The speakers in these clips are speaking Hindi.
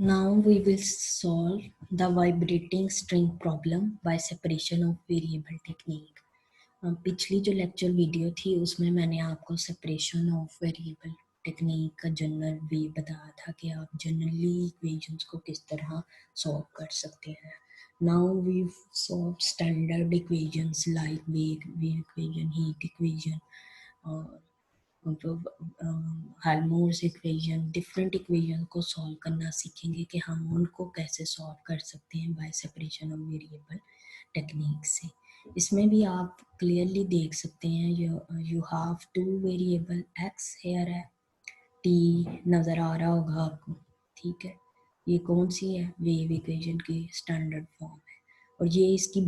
Now we will solve the vibrating string problem by separation of variable technique. पिछली जो लेक्चर वीडियो थी उसमें मैंने आपको सेपरेशन ऑफ वेरिएबल टेक्निक का जनरल वे बताया था कि आप जनरली इक्वेशंस को किस तरह सॉल्व कर सकते हैं. Now we solve standard equations like wave equation, heat equation और हेल्महोल्ट्ज़ इक्वेशन, डिफरेंट इक्वेशन को सॉल्व करना सीखेंगे कि हम उनको कैसे सॉल्व कर सकते हैं by separation of variable technique से. इसमें भी आप क्लियरली देख सकते हैं you have two variable x here है, टी नज़र आ रहा होगा आपको. ठीक है, ये कौन सी है, वेव इक्वेशन की स्टैंडर्ड फॉर्म है. और ये इसकी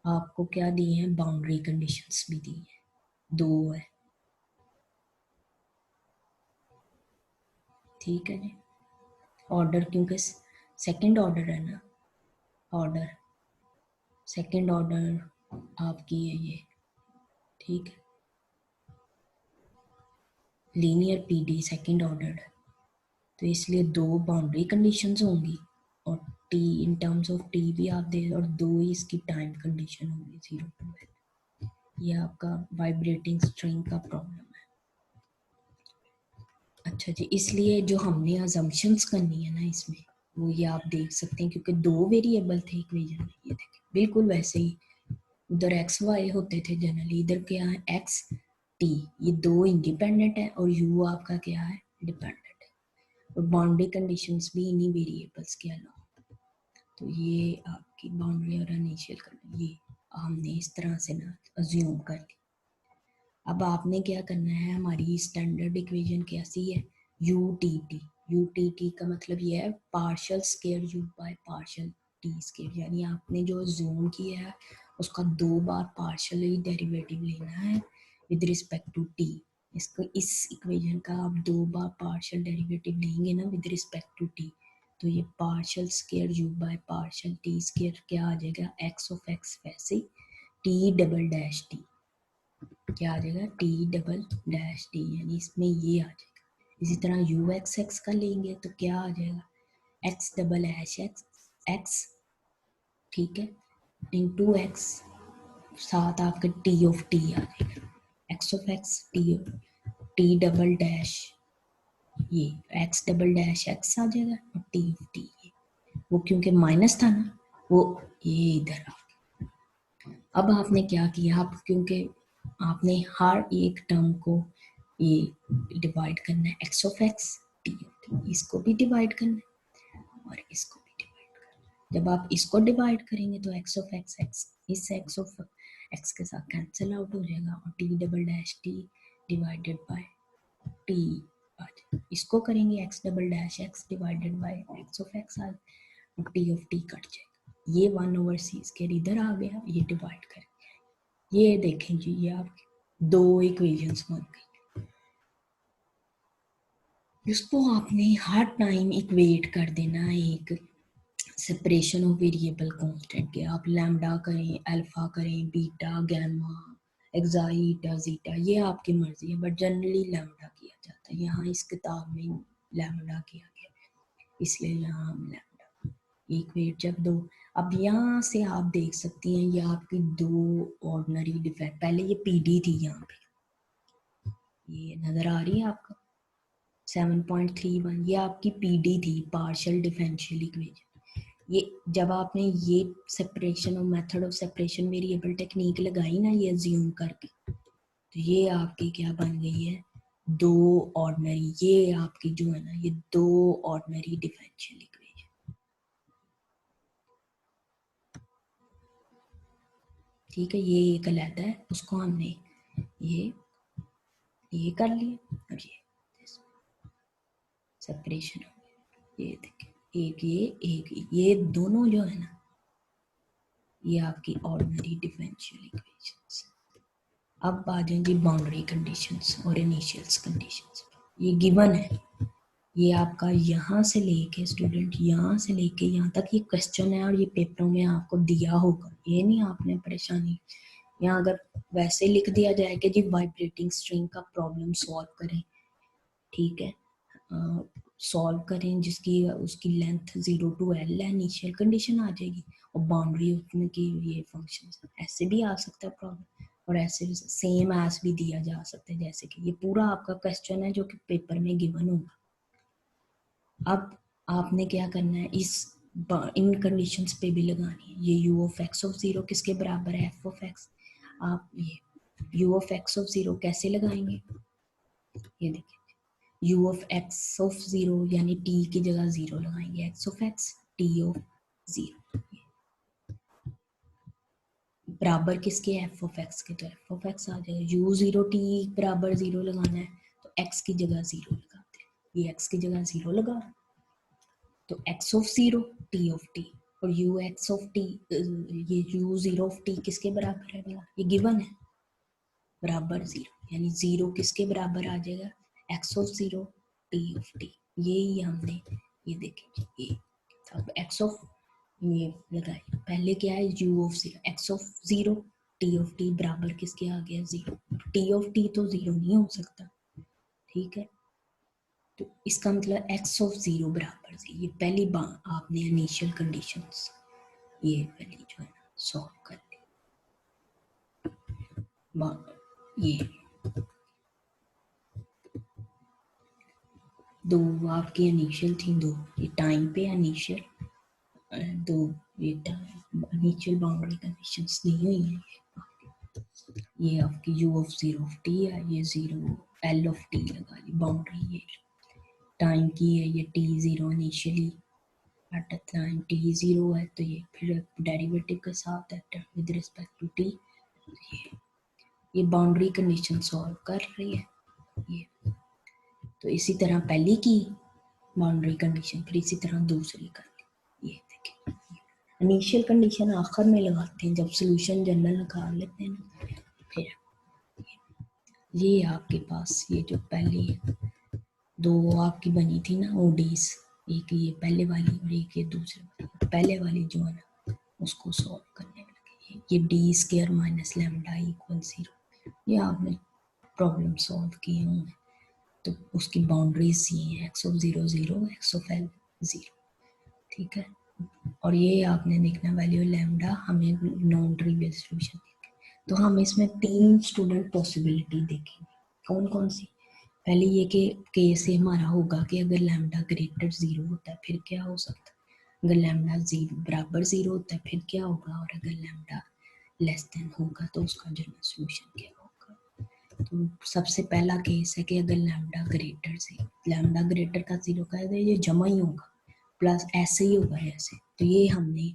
आपको क्या दी है, बाउंड्री कंडीशंस भी दी है, दो है. ठीक है जी. ऑर्डर क्योंकि सेकंड ऑर्डर है ना, ऑर्डर सेकंड ऑर्डर आपकी है ये. ठीक है, लीनियर पीडी सेकंड ऑर्डर, तो इसलिए दो बाउंड्री कंडीशंस होंगी और T in terms of T भी आप दे, और दो ही इसकी टाइम कंडीशन होगी 0 to L. ये आपका वाइब्रेटिंग स्ट्रिंग का प्रॉब्लम है. अच्छा जी, इसलिए जो हमने अजम्पशंस करनी है ना इसमें, वो ये आप देख सकते हैं क्योंकि दो वेरिएबल थे इक्वेशन में. ये देखें बिल्कुल वैसे ही उधर एक्स वाई होते थे जनरली, इधर क्या है एक्स टी, ये दो इंडिपेंडेंट है और यू आपका क्या है, डिपेंडेंट है. और बाउंड्री कंडीशंस भी इन्हीं वेरिएबल्स के अलावा. तो ये आपकी बाउंड्री और इनिशियल कर, ये हमने इस तरह से ना अज्यूम कर ली. अब आपने क्या करना है, हमारी स्टैंडर्ड इक्वेशन कैसी है, U T T. U T T का मतलब ये है partial square you by partial T square, यानी आपने जो अज्यूम किया है उसका दो बार पार्शियली डेरिवेटिव लेना है विद रिस्पेक्ट टू टी. इसको इस इक्वेशन का आप दो बार पार्शियल डेरिवेटिव लेंगे ना विद रिस्पेक्ट टू टी, तो ये partial square you by partial T square क्या आ जाएगा, एक्स ऑफ एक्स वैसे टी डबल डैश टी क्या आ जाएगा, टी डबल डैश टी, यानी इसमें ये आ जाएगा. इसी तरह यू एक्स एक्स का लेंगे तो क्या आ जाएगा, x double dash x x. ठीक है, इंटू एक्स साथ आपका टी ऑफ टी आ जाएगा, x of x T double dash, ये एक्स डबल डैश एक्स आ जाएगा और टी ऑफ टी, वो क्योंकि माइनस था ना वो ये इधर आ गया. अब आपने क्या किया, आप क्योंकि आपने हर एक टर्म को ये डिवाइड करना है, x of x T of T, इसको भी डिवाइड करना है और इसको भी डिवाइड करना है. जब आप इसको डिवाइड करेंगे तो एक्स ऑफ एक्स एक्स इस एक्स ऑफ एक्स के साथ कैंसिल आउट हो जाएगा और T double dash T divided by T. इसको करेंगे x double dash x divided by x of x और टी ऑफ टी कट जाएगा. ये 1/c स्क्वायर इधर आ गया, ये डिवाइड कर, ये देखें जी ये आपकी दो इक्वेशंस बन गई. इसको आपने हर टाइम इक्वेट कर देना है एक सेपरेशन ऑफ वेरिएबल कांस्टेंट के. आप लैम्डा करें, अल्फा करें, बीटा, गामा, एक्सा, ईटा, जीटा, ये आपकी मर्जी है, बट जनरली लैम्डा किया जाता है. यहाँ इस किताब में लैम्डा किया गया, इसलिए यहाँ हम लैम्डा इक्वेट जब दो. अब यहाँ से आप देख सकती हैं ये आपकी दो ऑर्डिनरी डिफरेंट, पहले ये पीडी थी, यहाँ पे ये नजर आ रही है आपको 7.31, ये आपकी पीडी थी, पार्शियल डिफरेंशियल इक्वेशन. ये जब आपने ये सेपरेशन और method of separation variable technique लगाई ना ये अज्यूम करके, तो ये आपकी क्या बन गई है, दो ऑर्डिनरी, ये आपकी जो है ना ये दो ऑर्डिनरी डिफरेंशियल इक्वेशन. ठीक है, ये एक अलग है, उसको हमने ये कर लिया और ये सेपरेशन हो गया. ये देखिए एक ये दोनों जो है ना ये आपकी ऑर्डिनरी डिफरेंशियल इक्वेशंस. अब आ जाएंगी बाउंड्री कंडीशंस और इनिशियल्स कंडीशंस. ये गिवन है, ये आपका यहाँ से लेके स्टूडेंट यहाँ से लेके यहाँ तक ये क्वेश्चन है और ये पेपरों में आपको दिया होगा, ये नहीं आपने परेशानी. यहाँ अगर वैसे लिख दिया जाए कि जी वाइब्रेटिंग स्ट्रिंग का प्रॉब्लम सॉल्व करें, ठीक है, सॉल्व करें जिसकी उसकी लेंथ 0 to L है, इनिशियल कंडीशन आ जाएगी और बाउंड्री उसमें की ये फंक्शन ऐसे भी आ सकता है प्रॉब्लम, और ऐसे भी सेम एज भी दिया जा सकता है, जैसे कि ये पूरा आपका क्वेश्चन है जो कि पेपर में गिवन होगा। अब आपने क्या करना है, इन कंडीशंस पे भी लगानी है। ये u of x of 0 किसके बराबर है, f of x। आप ये u of x of 0 कैसे लगाएंगे, ये देखिए u of x of 0 यानी t की जगह 0 लगाएंगे, x of x t of 0 बराबर किसके, f of x के, तो f of x आ जाएगा। u 0 t बराबर 0 लगाना है तो x की जगह 0 लगाते हैं, ये x की जगह 0 लगा तो x of 0 t of t, और u x of t ये u 0 of t किसके बराबर है, ये गिवन है बराबर 0, यानी 0 किसके बराबर आ जाएगा, x of 0 t of t। ये हमने ये देखें, ये अब x of ये लगाए, पहले क्या है u of 0, x of 0 t of t बराबर किसके आ गया 0, t of t तो 0 नहीं हो सकता, ठीक है। तो इसका मतलब x of 0 बराबर से, ये पहली बार आपने इनिशियल कंडीशंस ये पहली जो है ना सॉल्व कर ली। ये दो आपकी इनिशियल थी, दो ये टाइम पे इनिशियल, दो ये इनिशियल बाउंड्री कंडीशंस दी हुई हैं। ये आपकी u of 0 of t है, ये 0 L of t लगा ली बाउंड्री, ये टाइम की है, ये t0 initially at time t0 है, तो ये फिर डेरिवेटिव के साथ है विद रिस्पेक्ट टू t, ये बाउंड्री कंडीशन सॉल्व कर रही है। ये तो इसी तरह पहली की बाउंड्री कंडीशन, फिर इसी तरह दूसरी कर ली। ये देखिए इनिशियल कंडीशन आखिर में लगाते हैं जब सोल्यूशन जनरल निकाल लेते हैं ना, फिर ये आपके पास ये जो पहले दो आपकी बनी थी ना ओडीज, एक ये पहले वाली और एक ये दूसरी वाली, पहले वाली जो है ना उसको सॉल्व करने लगे, ये D square minus lambda equal 0, ये आपने प्रॉब्लम सॉल्व किए होंगे। तो उसकी बाउंड्रीज ये है x of 0 0, x of L 0, ठीक है। और ये आपने देखना वैल्यू लैम्डा, हमें नॉन ट्रिवियल सॉल्यूशन, तो हम इसमें 3 स्टूडेंट पॉसिबिलिटी देखेंगे, कौन कौन सी। पहले ये कि केस से हमारा होगा कि अगर लैम्डा ग्रेटर 0 होता है फिर क्या हो सकता है, अगर लैम्डा 0 बराबर 0 होता है फिर क्या होगा, और अगर लैम्डा लेस देन होगा तो उसका जनरल सॉल्यूशन क्या होगा। तो सबसे पहला केस है कि अगर लैम्डा ग्रेटर से, लैम्डा ग्रेटर का 0 का है ये जमा ही होगा, प्लस ऐसे ही होगा ऐसे, तो ये हमने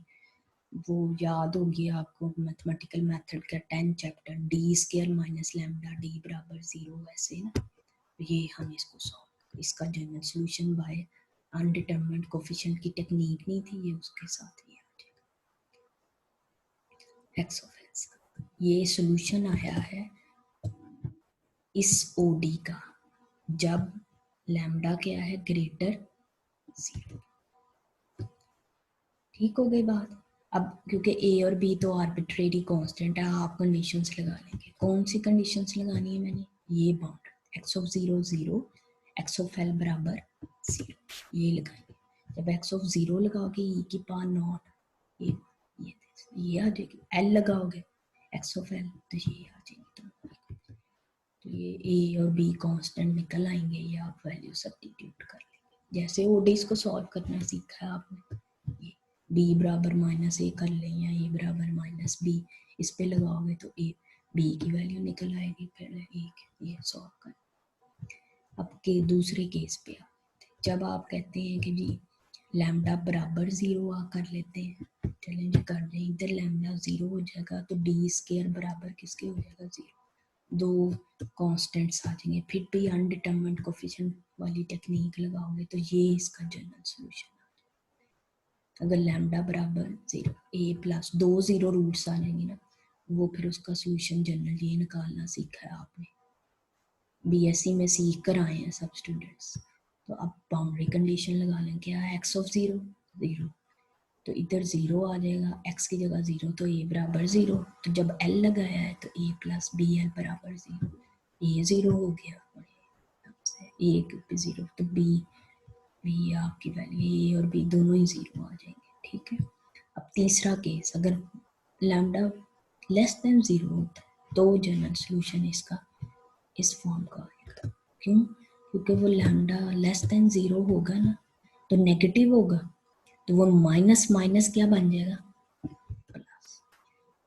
वो याद होगी आपको मैथमेटिकल मेथड का 10 chapter, D square minus lambda D बराबर 0 ऐसे ना, ये हम इसको सॉल्व, इसका जनरल सॉल्यूशन बाय अनडिटरमिन्ड कोफिशिएंट की टेक्निक नहीं थी, ये उसके साथ ही आ जाएगा एक्स ऑफ एक्स। ये सॉल्यूशन आया है इस ओडी का जब लैम्डा क्या है ग्रेटर 0, ठीक हो गई बात। अब क्योंकि ए और बी तो आर्बिट्रेरी कांस्टेंट है, आप कंडीशंस लगा लेंगे, कौन सी कंडीशंस लगानी है मैंने, ये bound x of 0 0, x of L बराबर 0, ये लगाएंगे। जब एक्स ऑफ 0 लगाओगे ई की पावर नॉट, ये आ जाएगी, एल लगाओगे एक्स ऑफ एल तो ये आ जाएगी, तो ये ए और बी कांस्टेंट निकल आएंगे, ये आप वैल्यू सब्स्टिट्यूट कर लेंगे जैसे ओडीज को सॉल्व करना सीखा है आपने, ये बी बराबर माइनस ए कर लें या ए बराबर माइनस बी, इस पे लगाओगे तो ए बी की वैल्यू निकल आएगी, फिर एक ये सॉल्व कर। अब के दूसरे केस पे जब आप कहते हैं कि जी लैम्डा बराबर 0 आ कर लेते हैं, चलें जी कर लें, इधर लैम्डा 0 हो जाएगा तो डी स्क्वायर बराबर किसके हो जाएगा 0, दो कांस्टेंट्स आ जाएंगे, फिर भी अनडिटरमिन्ड कोफिशिएंट वाली टेक्निक लगाओगे तो ये इसका जनरल सॉल्यूशन। अगर लैम्डा बराबर 0, ए प्लस 2 0 रूट्स आ जाएंगे ना, वो फिर उसका सॉल्यूशन जनरल ये निकालना सीखा है आपने, बीएससी में सीख कर आए हैं सब स्टूडेंट्स। तो अब बाउंड्री कंडीशन लगा लें, क्या है एक्स ऑफ 0 0, तो इधर 0 आ जाएगा, x की जगह 0 तो a बराबर 0, तो जब l लगाया है तो a प्लस बी एल बराबर 0, a 0 हो गया, a 0 तो b ये आपकी वैल्यू ए और बी दोनों ही 0 आ जाएंगे, ठीक है। अब तीसरा केस, अगर लैम्डा लेस देन 0 होता है तो जनरल सोल्यूशन इसका इस फॉर्म का आएगा। क्यों? क्योंकि वो लैम्डा लेस देन 0 होगा ना, तो नेगेटिव होगा, तो वो माइनस माइनस क्या बन जाएगा, प्लस।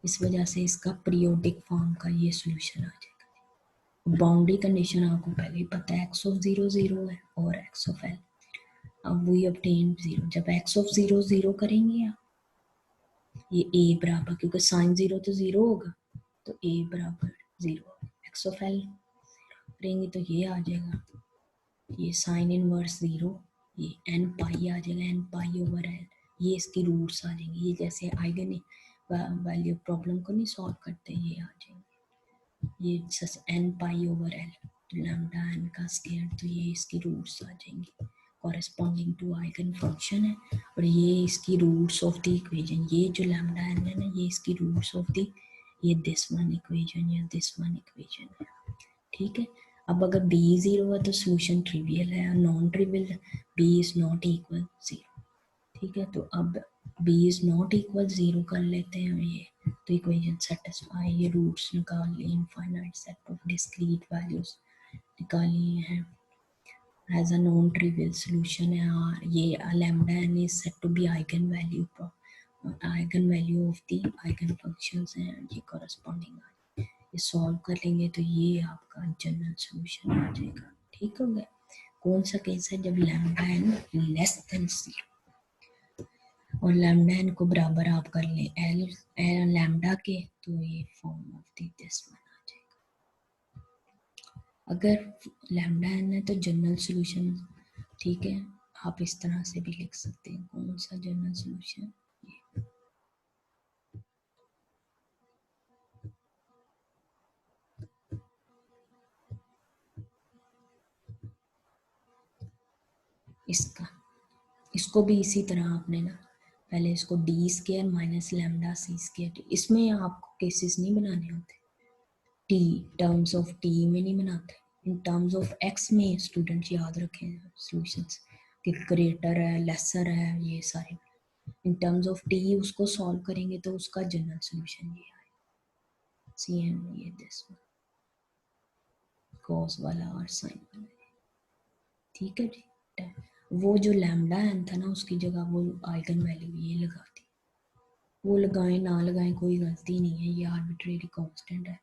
इस वजह से इसका पीरियोडिक फॉर्म का ये सोल्यूशन आ जाएगा। बाउंड्री कंडीशन आपको पहले ही पता है, x ऑफ 0 0 है और x ऑफ l। अब वी ऑब्टेन 0, जब x ऑफ 0 0 करेंगे आप, ये a बराबर, क्योंकि साइन 0 तो 0 होगा, तो a बराबर 0, x ऑफ l करेंगे तो ये आ जाएगा, ये साइन इनवर्स 0, ये n पाई आ जाएगा, n पाई ओवर l, ये इसकी रूट्स आ जाएंगे। ये जैसे आइगन वैल्यू प्रॉब्लम को नहीं सॉल्व करते, ये आ जाएंगे, ये n पाई ओवर l, तो लैम्डा n का स्क्वायर, तो ये इसकी रूट्स आ जाएंगी कॉरेस्पॉन्डिंग टू आइगन फंक्शन है, और ये इसकी रूट्स ऑफ द इक्वेशन, ये जो लैम्डा n है ना, ये इसकी रूट्स ऑफ द, ये दिस वन इक्वेशन या दिस वन इक्वेशन है, ठीक है। अब अगर b 0 है तो सोल्यूशन ट्रिवियल है, और non trivial b is not equal 0, ठीक है। तो अब b इज नॉट इक्वल 0 कर लेते हैं ये, तो इक्वेशन सेटिस्फाई, ये रूट्स निकाल लिए, infinite set of discrete values निकाली हैं as a non trivial solution है, और ये lambda n is set to be eigen value of the eigen functions हैं, ये कॉरेस्पॉन्डिंग ये सॉल्व कर लेंगे तो ये आपका जनरल सोल्यूशन आ जाएगा, ठीक हो गया। कौन सा केस है, जब लैम्डा n लेस देन 0, और लैम्डा n को बराबर आप कर ले एल लैम्डा के, तो ये फॉर्म ऑफ दिस वन आ जाएगा। अगर लैम्डा n है तो जनरल सोल्यूशन, ठीक है, आप इस तरह से भी लिख सकते हैं। कौन सा जनरल सोल्यूशन, इसका, इसको भी इसी तरह आपने ना, पहले इसको डी स्केयर माइनस लैम्डा सी स्केयर, इसमें आपको केसेस नहीं बनाने होते, टी टर्म्स ऑफ टी में नहीं बनाते, इन टर्म्स ऑफ एक्स में स्टूडेंट्स याद रखें सॉल्यूशंस कि ग्रेटर है लेसर है, ये सारे इन टर्म्स ऑफ टी उसको सॉल्व करेंगे तो उसका जनरल सॉल्यूशन ये आएगा, सी एम ये दिस कॉस वाला और साइन वाला, ठीक है जी। वो जो लैम्डा एन था ना, उसकी जगह वो आइगन वैल्यू ये लगा दी, वो लगाएं ना लगाएं कोई गलती नहीं है, ये आर्बिट्रेरी कांस्टेंट है।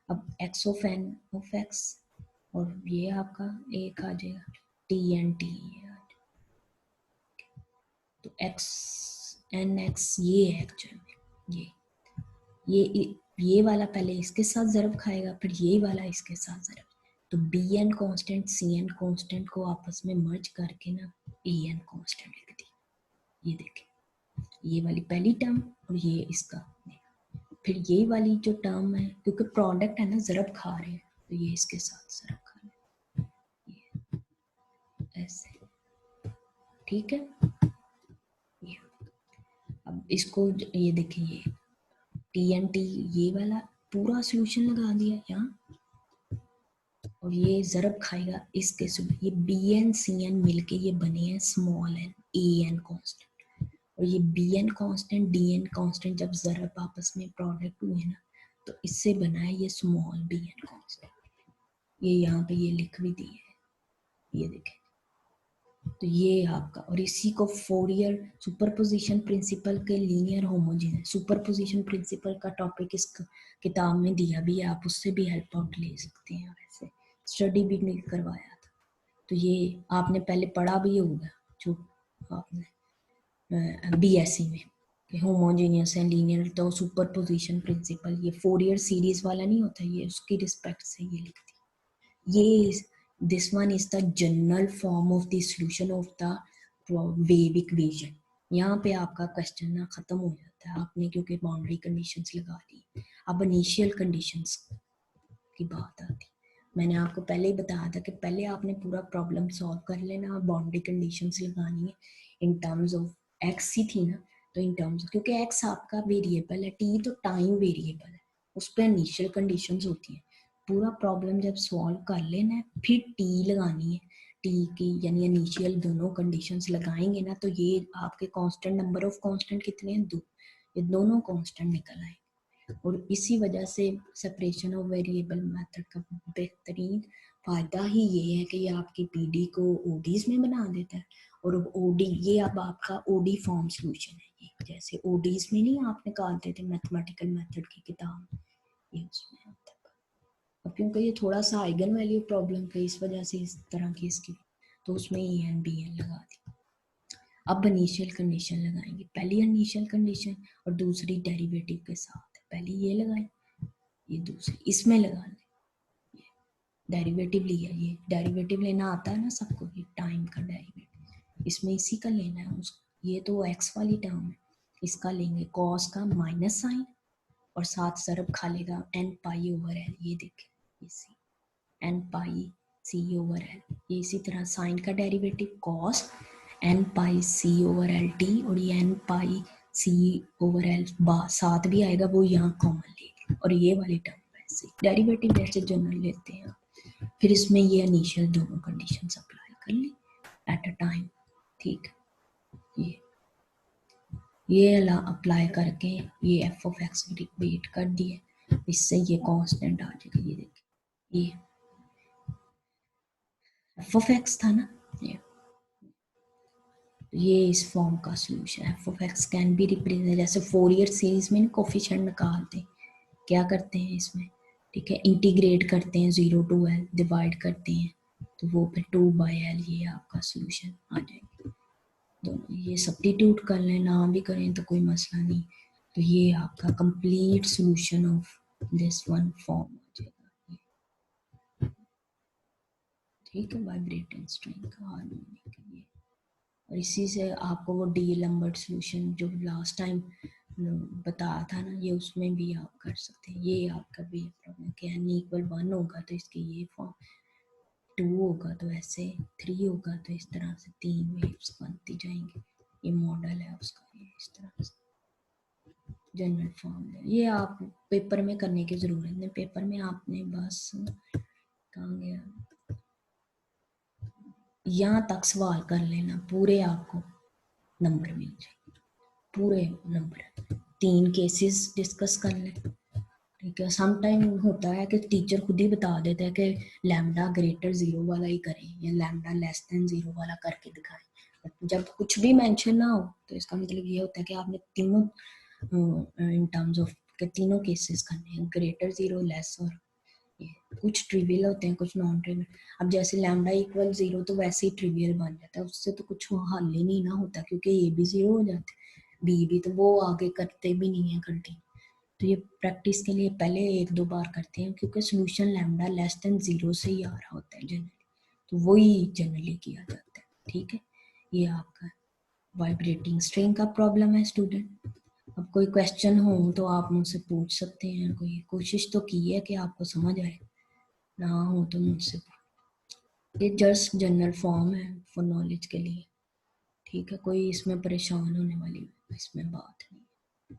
अब x of n of x, और ये आपका एक आ जाएगा टी एन टी, तो एक्स एन एक्स ये है एक्चुअल में, ये वाला पहले इसके साथ ज़रब खाएगा, फिर ये वाला इसके साथ ज़रब, तो b n constant c n constant को आपस में मर्ज करके ना ए एन कॉन्स्टेंट लिख दी, ये देखें, ये वाली पहली टर्म और ये इसका, फिर ये वाली जो टर्म है, क्योंकि प्रोडक्ट है ना, ज़रब खा रहे हैं, तो ये इसके साथ ज़रब खा रहे हैं, ये ऐसे, ठीक है। ये अब इसको ये देखिए, ये टी एन टी ये वाला पूरा सोल्यूशन लगा दिया यहाँ, और ये ज़रब खाएगा इसके सुबह, ये बी एन सी एन मिलके ये बने हैं small n a n constant, और ये b n constant d n constant जब ज़रब आपस में प्रोडक्ट हुए ना, तो इससे बना है ये स्मॉल बी एन कॉन्स्टेंट, ये यहाँ पे ये लिख भी दिए है, ये देखें, तो ये आपका, और इसी को फोरियर सुपरपोजिशन प्रिंसिपल के लीनियर होमोजेनियस, सुपरपोजिशन प्रिंसिपल का टॉपिक इस किताब में दिया भी है, आप उससे भी हेल्प आउट ले सकते हैं, वैसे स्टडी भी नहीं करवाया था, तो ये आपने पहले पढ़ा भी होगा जो आपने बीएससी में, होमोजेनियस एंड लीनियर, तो सुपरपोजिशन प्रिंसिपल, ये फोरियर सीरीज वाला नहीं होता, ये उसकी रिस्पेक्ट से ये लिखती, ये this one is the general form of the solution of the wave equation। यहाँ पे आपका क्वेश्चन ना खत्म हो जाता है, आपने क्योंकि बाउंड्री कंडीशंस लगा दी, अब इनिशियल कंडीशंस की बात आती, मैंने आपको पहले ही बताया था कि पहले आपने पूरा प्रॉब्लम सॉल्व कर लेना, बाउंड्री कंडीशंस लगानी है इन टर्म्स ऑफ एक्स ही थी ना, तो इन टर्म्स, क्योंकि एक्स आपका वेरिएबल है, टी तो टाइम वेरिएबल है, उस पर इनिशियल कंडीशंस होती है, पूरा प्रॉब्लम जब सॉल्व कर लेना है फिर टी लगानी है, टी की यानी इनिशियल दोनों कंडीशंस लगाएंगे ना, तो ये आपके कांस्टेंट नंबर ऑफ कांस्टेंट कितने हैं, 2, ये दोनों कांस्टेंट निकल आए। और इसी वजह से सेपरेशन ऑफ वेरिएबल मेथड का बेहतरीन फायदा ही ये है कि ये आपकी पीडी को ओडीज में बना देता है। और ओडी ये अब आपका ओडी फॉर्म सॉल्यूशन है, ये जैसे ओडीज में नहीं आप निकालते थे मैथमेटिकल मेथड की किताब, ये उसमें आता है। अब क्योंकि ये थोड़ा सा आइगन वैल्यू प्रॉब्लम की इस वजह से इस तरह की इसकी, तो उसमें ई एन बी एन लगा दी। अब इनिशियल कंडीशन लगाएंगे, पहली इनिशियल कंडीशन और दूसरी डेरिवेटिव के साथ, पहली ये लगाए, ये दूसरी इसमें लगा लें, डेरिवेटिव लिया, ये डेरिवेटिव लेना आता है ना सबको, ये टाइम का डेरिवेटिव, इसमें इसी का लेना है ये तो एक्स वाली टर्म है, इसका लेंगे कॉस का माइनस साइन और साथ सरब खा लेगा एन पाई ओवर एल, ये देखें इसी एन पाई सी ओवर एल, ये इसी तरह साइन का डेरिवेटिव कॉस एन पाई सी ओवर एल टी, और ये एन पाई सी ओवर एल साथ भी आएगा, वो यहाँ कॉमन लेंगे और ये वाली टर्म वैसे डेरिवेटिव जैसे जनरल लेते हैं। फिर इसमें ये इनिशियल दोनों कंडीशंस अप्लाई कर ली एट अ टाइम, ठीक, ये अप्लाई करके ये एफ ऑफ एक्स वेट कर दिए, इससे ये कांस्टेंट आ जाएगा, ये देखिए ये एफ ऑफ एक्स था ना, ये इस फॉर्म का solution F of x can be represent, जैसे फोरियर सीरीज में कोफिशिएंट निकालते क्या करते हैं इसमें, ठीक है, इंटीग्रेट करते हैं 0 to l, डिवाइड करते हैं तो वो फिर 2/l, ये आपका सॉल्यूशन आ जाएगा। दोनों ये सब्स्टिट्यूट कर लें, ना भी करें तो कोई मसला नहीं, तो ये आपका complete solution of this one form आ जाएगा, ठीक है, वाइब्रेटिंग स्ट्रिंग का हार्मोनिक के लिए। और इसी से आपको वो डी लंबर्ट सॉल्यूशन जो लास्ट टाइम बताया था ना, ये उसमें भी आप कर सकते हैं। ये आपका भी प्रॉब्लम कि n इक्वल 1 होगा तो इसके ये फॉर्म, 2 होगा तो ऐसे, 3 होगा तो इस तरह से 3 वेव्स बनती जाएंगी, ये मॉडल है उसका, ये इस तरह से जनरल फॉर्म है। ये आप पेपर में करने की जरूरत नहीं, पेपर में आपने बस कहाँ गया, यहाँ तक सवाल कर लेना, पूरे आपको नंबर मिल जाए, पूरे नंबर, 3 केसेस डिस्कस कर लें, ठीक है। सम टाइम होता है कि टीचर खुद ही बता देता है कि लैम्डा ग्रेटर 0 वाला ही करें या लैम्डा लेस देन 0 वाला करके दिखाएं। जब कुछ भी मेंशन ना हो तो इसका मतलब ये होता है कि आपने तीनों इन टर्म्स ऑफ के तीनों केसेस करने हैं, ग्रेटर 0, लेस, और ये कुछ ट्रिवियल होते हैं कुछ नॉन ट्रिवियल। अब जैसे लैम्डा इक्वल 0 तो वैसे ही ट्रिवियल बन जाता है, उससे तो कुछ हल ही नहीं ना होता, क्योंकि ए भी 0 हो जाते बी भी, तो वो आगे करते भी नहीं है कंटिन्यू। तो ये प्रैक्टिस के लिए पहले 1-2 बार करते हैं, क्योंकि सोल्यूशन लैम्डा लेस देन 0 से ही आ रहा होता है जनरली, तो वही जनरली किया जाता है, ठीक है। ये आपका वाइब्रेटिंग स्ट्रिंग का प्रॉब्लम है स्टूडेंट। अब कोई क्वेश्चन हो तो आप मुझसे पूछ सकते हैं, कोई कोशिश तो की है कि आपको समझ आए, ना हो तो मुझसे, ये जस्ट जनरल फॉर्म है फॉर नॉलेज के लिए, ठीक है, कोई इसमें परेशान होने वाली इसमें बात नहीं,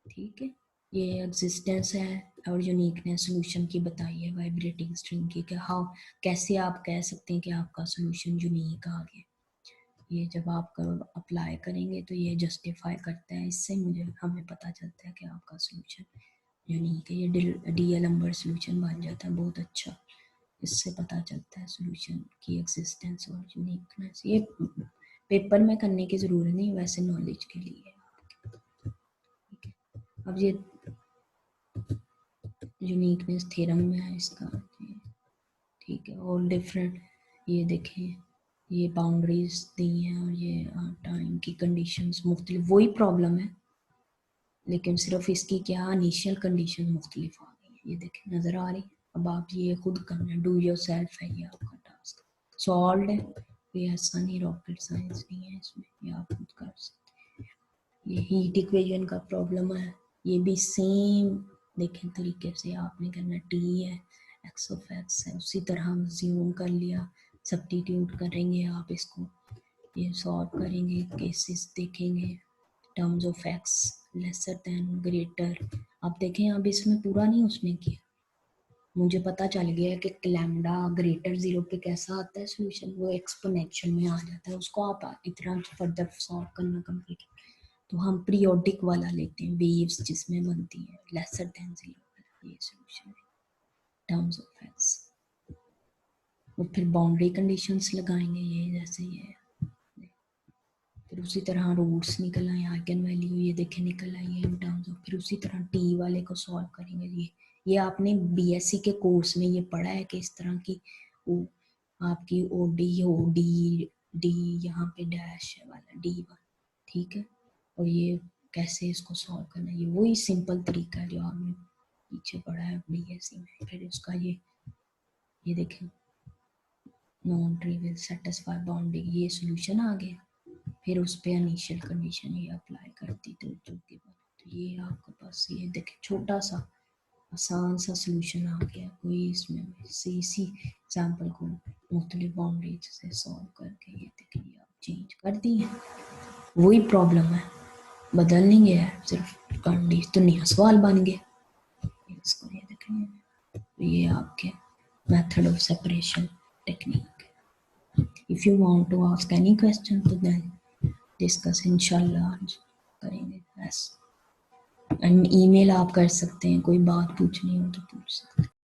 ठीक है। ये एग्जिस्टेंस है और यूनिकनेस सॉल्यूशन की बताई है वाइब्रेटिंग स्ट्रिंग की, कि हाउ कैसे आप कह सकते हैं कि आपका सॉल्यूशन यूनिक आ गया, ये जब आप अप्लाई करेंगे तो ये जस्टिफाई करता है, इससे मुझे हमें पता चलता है कि आपका सॉल्यूशन यूनिक है, ये डी एल नंबर सॉल्यूशन बन जाता है बहुत अच्छा, इससे पता चलता है सॉल्यूशन की एग्जिस्टेंस और यूनिकनेस। ये पेपर में करने की जरूरत नहीं, वैसे नॉलेज के लिए है, ठीक है। अब ये यूनिकनेस थ्योरम में है इसका, ठीक है, और डिफरेंट, ये देखें ये बाउंड्रीज दी हैं और ये टाइम की कंडीशंस मुख्तलिफ, वही प्रॉब्लम है लेकिन सिर्फ इसकी क्या इनिशियल कंडीशन मुख्तलिफ आ गई है, ये देखें नज़र आ रही। अब आप ये खुद करना, डू योर सेल्फ है ये आपका टास्क, सॉल्व है, ये ऐसा नहीं रॉकेट साइंस नहीं है इसमें, ये आप खुद कर सकते हैं। ये हीट इक्वेशन का प्रॉब्लम है, ये भी सेम देखें तरीके से आपने करना, टी है एक्स ऑफ एक्स है, उसी तरह हम ज्यूम कर लिया, सब्स्टिट्यूट करेंगे आप इसको, ये सॉल्व करेंगे, केसेस देखेंगे, terms of x lesser than greater, आप देखें अब इसमें पूरा नहीं उसने किया, मुझे पता चल गया है कि लैम्डा ग्रेटर 0 पे कैसा आता है सोल्यूशन, वो एक्सपोनेंशियल में आ जाता है, उसको आप इतना फर्दर सॉल्व करना कम्प्लीट। तो हम पीरियोडिक वाला लेते हैं, वेव्स जिसमें बनती है लेसर देन 0, ये सोल्यूशन है टर्म्स ऑफ एक्स। और फिर बाउंड्री कंडीशंस लगाएंगे ये जैसे ये, फिर उसी तरह रूट्स निकल आए, आइगन वैल्यू ये देखे निकल आई है इन टर्म्स ऑफ, फिर उसी तरह टी वाले को सॉल्व करेंगे। ये आपने बीएससी के कोर्स में ये पढ़ा है कि इस तरह की वो आपकी ओ डी डी यहाँ पे डैश है वाला D1, ठीक है। और ये कैसे इसको सॉल्व करना है, ये वही सिंपल तरीका है जो आपने पीछे पढ़ा है बीएससी में। फिर उसका ये देखें नॉन ट्रिवियल सेटिस्फाई बाउंड्री, ये सोल्यूशन आ गया। फिर उस पर इनिशियल कंडीशन ये अप्लाई करती तो जो के बाद, तो ये आपके पास ये देखें छोटा सा आसान सा सोल्यूशन आ गया। कोई इसमें इसी एग्जाम्पल को मुख्तलिफ बाउंड्रीज से सॉल्व करके ये देखिए आप चेंज कर दी है, वही प्रॉब्लम है, बदल नहीं गया है, सिर्फ कंडीशन तो नया सवाल बन गया। इसको ये देखें, ये आपके method of separation technique. If you want to ask any question तो then discuss इंशाल्लाह आज करेंगे बस। एंड ईमेल आप कर सकते हैं, कोई बात पूछनी हो तो पूछ सकते हैं।